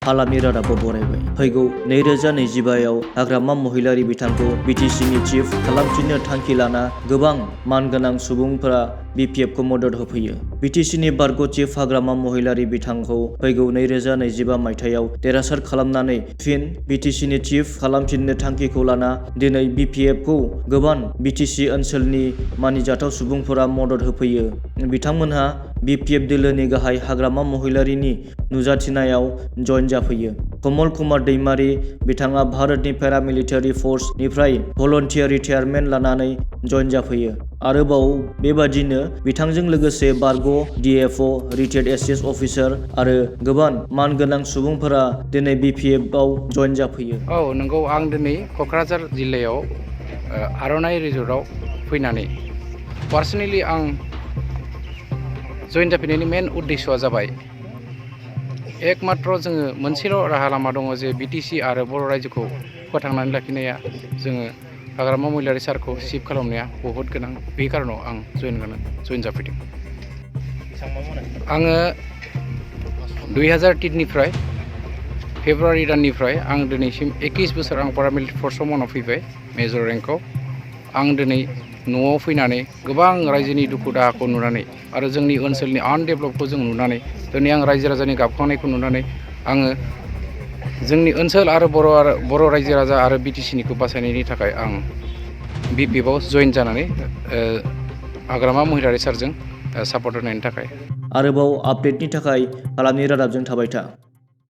हालामनि रादाबखौ बरायबाय। फैगौ 2025आव हाग्रामा महिलारि बिथांखौ BTCनि चिफ खालामफिननो थांखि लाना गोबां मानगोनां सुबुंफोरा BPFखौ मदद होफैयो। BTCनि बारग' चिफ हाग्रामा महिलारि बिथांखौ फैगौ 2025 मायथाइयाव देरहासार खालामनानै फिन BTCनि चिफ खालामफिननो थांखिखौ लाना दिनै BPFखौ गोबां BTC ओनसोलनि मानिजाथाव सुबुंफोरा मदद होफैयो। बिथांमोनहा BPF दोलोनि गाहाय हाग्रामा महिलारिनि नुजाथिनायाव जइन जाफैयो। कमल कुमार दैमारी बिथाङा भारतनि पेरामिलिटारि फर्स निफ्राय भलन्टियार रिटायारमेन्ट लानानै जइन जाफैयो। आरोबाव बेबादिनो बिथांजों लोगोसे बारग' DFO, रिटायार्ड ACS अफिसार आरो गोबां मानगोनां सुबुंफोरा दिनै BPFआव जइन जाफैयो। औ नंगौ, आं दिनै क'क्राझार जिल्लायाव आर'नाइ रिजर्टआव फैनानै पार्सनेलि आं जइन जाफैनायनि मेन उद्देश्यआ जाबाय एकमात्र जोङो मोनसेल' राहा लामा दङ जे BTC आरो बर' रायजोखौ फोथांनानै लाखिनाया जोङो हाग्रामा महिलारि सारखौ सिफ खालामनाया बहुद गोनां। बे कारनाव आं जइन जाफैदों। आङो 2003निफ्राय फेब्रुवारि दाननिफ्राय आं दिनैसिम 21 बोसोर आं पेरामिलिटारि फर्सआव मावना फैबाय मेजर रेंकआव। आं दिनै न'आव फैनानै गोबां रायजोनि दुखु दाहाखौ नुनानै आरो जोंनि ओनसोलनि आनडेभेलपखौ जों नुनानै दिनै आं रायजो राजानि गाबखांनायखौ नुनानै आङो जोंनि ओनसोल आरो बर' रायजो राजा आरो BTCनिखौ बासायनायनि थाखाय आं BPFआव जइन जानानै हाग्रामा महिलारि सारजों सापर्ट होनायनि थाखाय। आरोबाव आपडेटनि थाखाय हालामनि रादाबजों थाबाय था।